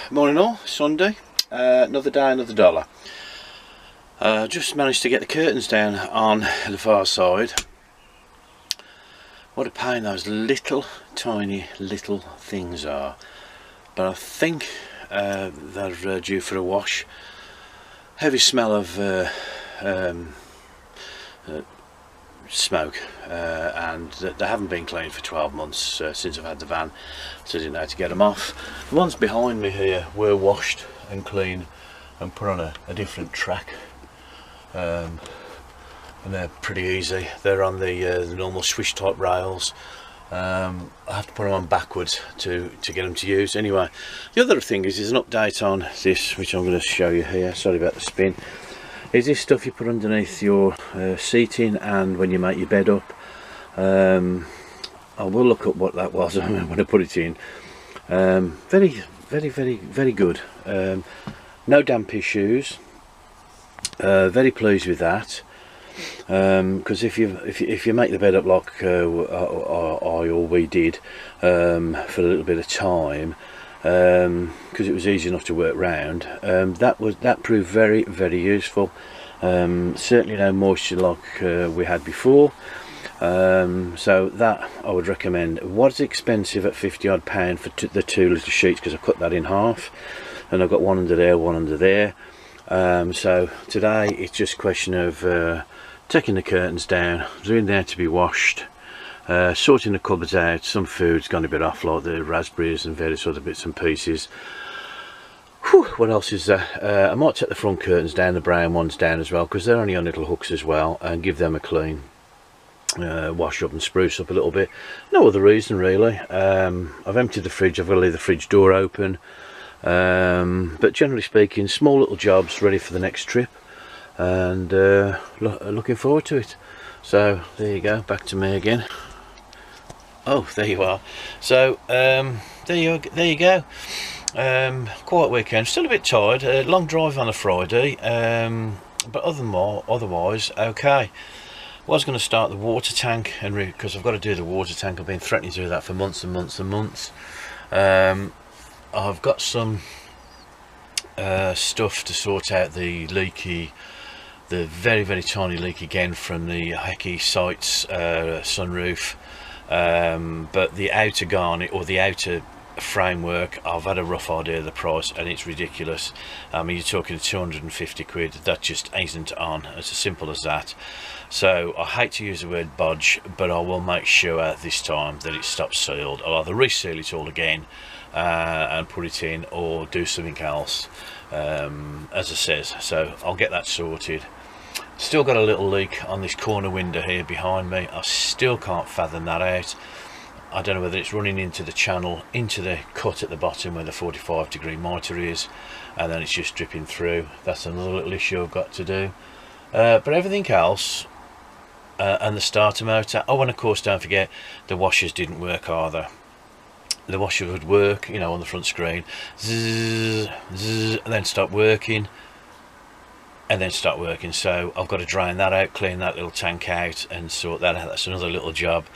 Morning all, Sunday, another day, another dollar. Just managed to get the curtains down on the far side. What a pain those little tiny little things are, but I think they're due for a wash. Heavy smell of smoke, and they haven't been cleaned for 12 months since I've had the van, so I didn't know how to get them off. The ones behind me here were washed and cleaned and put on a different track, and they're pretty easy. They're on the normal swish type rails. I have to put them on backwards to get them to use. Anyway, the other thing is there's an update on this, which I'm going to show you here. Sorry about the spin. Is this stuff you put underneath your seating and when you make your bed up. I will look up what that was when I put it in. Very good. No damp issues. Very pleased with that. Because if you make the bed up like I or we did for a little bit of time, because it was easy enough to work round, that proved very useful. Certainly no moisture like we had before, so that I would recommend. It was expensive at £50 odd for the 2 litre sheets, because I cut that in half, and I've got one under there, one under there. So today it's just a question of taking the curtains down, doing there to be washed, sorting the cupboards out. Some food's gone a bit off, like the raspberries and various other bits and pieces. Whew, what else is there? I might take the front curtains down, the brown ones down as well, because they're only on little hooks as well, and give them a clean, wash up and spruce up a little bit. No other reason really. I've emptied the fridge. I've got to leave the fridge door open, but generally speaking, small little jobs ready for the next trip, and looking forward to it. So there you go, back to me again. Oh, there you are. So there you go. Quiet weekend, still a bit tired, long drive on a Friday, but otherwise okay. Was going to start the water tank, and because I've got to do the water tank, I've been threatening to do that for months and months and months. I've got some stuff to sort out the very tiny leak again from the Hecky Sights sunroof, but the outer garnet, or the outer framework, I've had a rough idea of the price, and it's ridiculous. I mean, you're talking 250 quid. That just isn't on. It's as simple as that. So I hate to use the word bodge, but I will make sure this time that it stops sealed. I'll either reseal it all again and put it in, or do something else, as I says. So I'll get that sorted. Still got a little leak on this corner window here behind me. I still can't fathom that out. I don't know whether it's running into the channel, into the cut at the bottom where the 45-degree mitre is, and then it's just dripping through. That's another little issue I've got to do. But everything else, and the starter motor. Oh, and of course, don't forget, the washers didn't work either. The washer would work, you know, on the front screen, zzz, zzz, and then stop working, and then start working. So I've got to drain that out, clean that little tank out, and sort that out. That's another little job.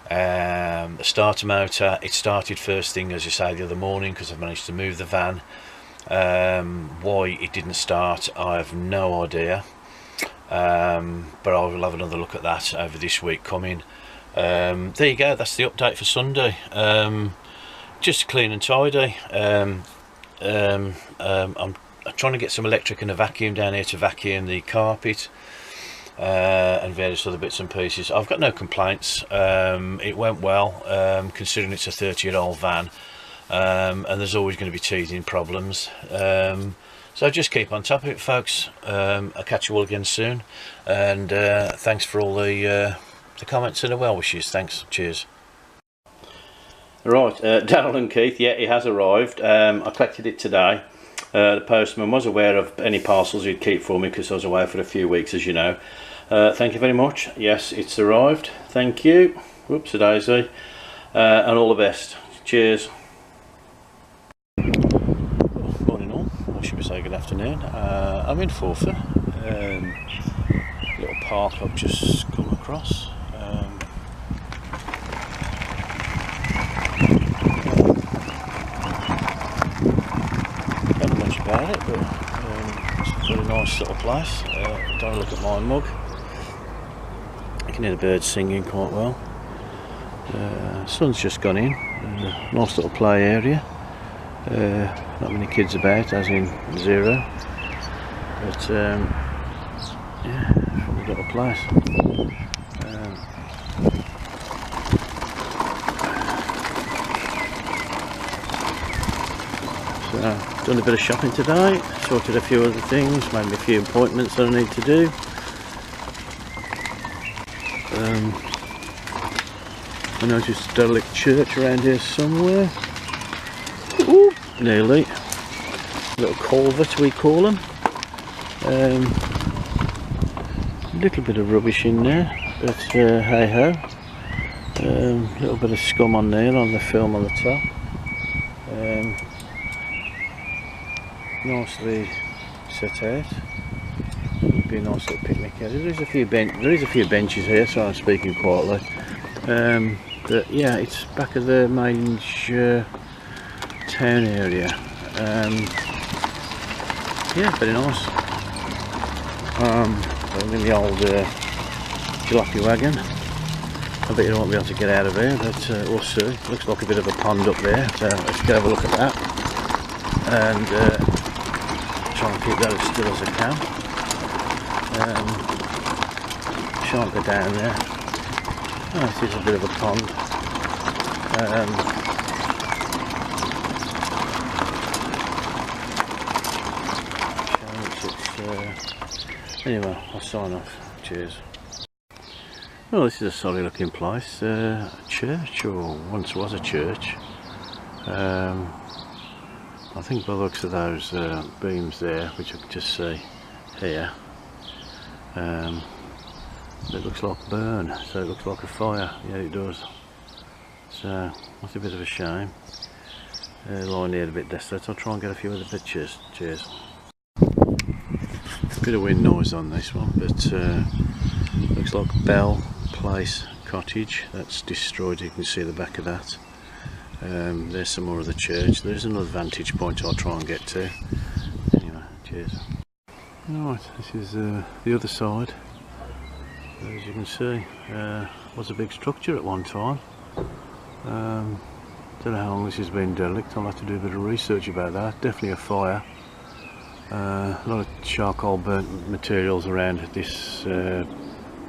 The starter motor, it started first thing, as you say, the other morning, because I've managed to move the van. Why it didn't start, I have no idea, but I will have another look at that over this week coming. There you go, that's the update for Sunday. Just clean and tidy. I'm trying to get some electric and a vacuum down here to vacuum the carpet, and various other bits and pieces. I've got no complaints. It went well, considering it's a 30-year-old van, and there's always going to be teething problems. So just keep on top of it, folks. I'll catch you all again soon, and thanks for all the comments and the well wishes. Thanks, cheers. Right, Darryl and Keith, yeah, it has arrived. I collected it today. The postman was aware of any parcels he'd keep for me, because I was away for a few weeks, as you know. Thank you very much. Yes, it's arrived. Thank you. Whoops a daisy. And all the best. Cheers. Morning all. I should be saying good afternoon. I'm in Forfar. Little park I've just come across. nice little place. Don't look at my mug. You can hear the birds singing quite well. Sun's just gone in. Nice little play area. Not many kids about, as in 0. But yeah, funny little place. So done a bit of shopping today, sorted a few other things, made me a few appointments that I need to do. I noticed a derelict church around here somewhere. Ooh, nearly. Little culvert we call them. A little bit of rubbish in there, but hey ho. Little bit of scum on there on the film on the top. Nicely set out. Would be a nice little picnic area. There is a few benches here, so I'm speaking quietly. But yeah, it's back of the main town area. Yeah, very nice. I'm in the old jalopy wagon. I bet you won't be able to get out of here, but we'll see. Looks like a bit of a pond up there, so let's go have a look at that. And try and keep that as still as I can. Shan't go down there. Oh, this is a bit of a pond. Anyway, I'll sign off. Cheers. Well, this is a solid looking place. A church, or once was a church. I think by the looks of those beams there, which I can just see here, it looks like burn, so it looks like a fire. Yeah, it does. So that's a bit of a shame. Lying here a bit desolate. I'll try and get a few other pictures. Cheers. Bit of wind noise on this one, but looks like Bell Place Cottage. That's destroyed. You can see the back of that. There's some more of the church. There's another vantage point I'll try and get to. Anyway, cheers. Right, this is the other side. As you can see, was a big structure at one time. Don't know how long this has been derelict. I'll have to do a bit of research about that. Definitely a fire. A lot of charcoal burnt materials around this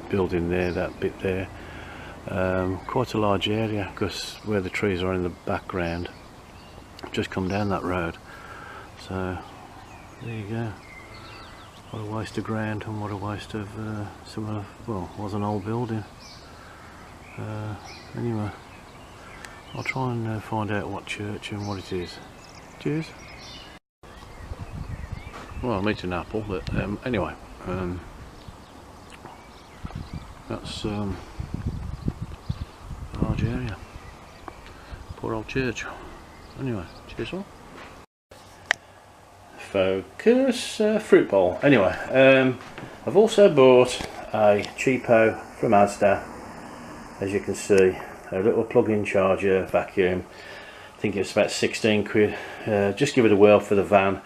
building there, that bit there. Quite a large area, because where the trees are in the background, I've just come down that road. So there you go. What a waste of ground, and what a waste of some of, well, it was an old building. Anyway, I'll try and find out what church and what it is. Cheers. Well, I'm eating an apple, but anyway, that's a large area. Poor old church. Anyway, cheers all. Focus, fruit bowl. Anyway, I've also bought a cheapo from Asda, as you can see, a little plug-in charger vacuum. I think it's about 16 quid. Just give it a whirl for the van.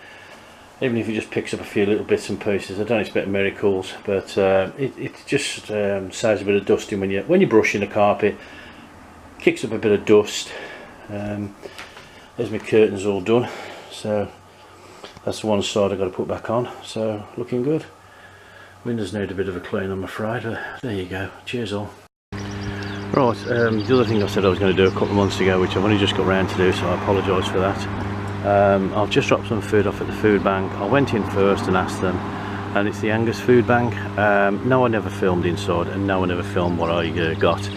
Even if it just picks up a few little bits and pieces, I don't expect miracles, but it just saves a bit of dusting when you're brushing the carpet. Kicks up a bit of dust. There's my curtains all done, so that's the one side I've got to put back on. So looking good. Windows need a bit of a clean, I'm afraid, but there you go. Cheers all. Right, the other thing I said I was going to do a couple of months ago, which I've only just got round to do, so I apologise for that. I've just dropped some food off at the food bank. I went in first and asked them, and it's the Angus food bank. No one ever filmed inside, and no one ever filmed what I got.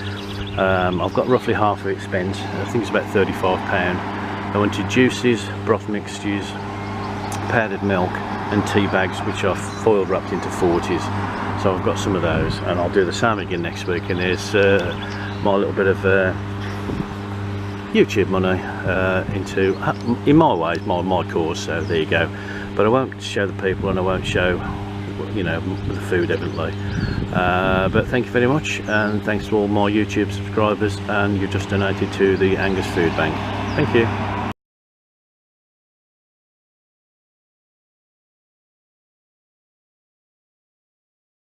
I've got roughly half of it spent. I think it's about £35. I wanted juices, broth mixtures, powdered milk and tea bags, which are foil wrapped into 40s. So I've got some of those, and I'll do the same again next week. And there's my little bit of YouTube money into, in my ways, my cause. So there you go. But I won't show the people, and I won't show, you know, the food evidently. But thank you very much, and thanks to all my YouTube subscribers, and you've just donated to the Angus Food Bank. Thank you.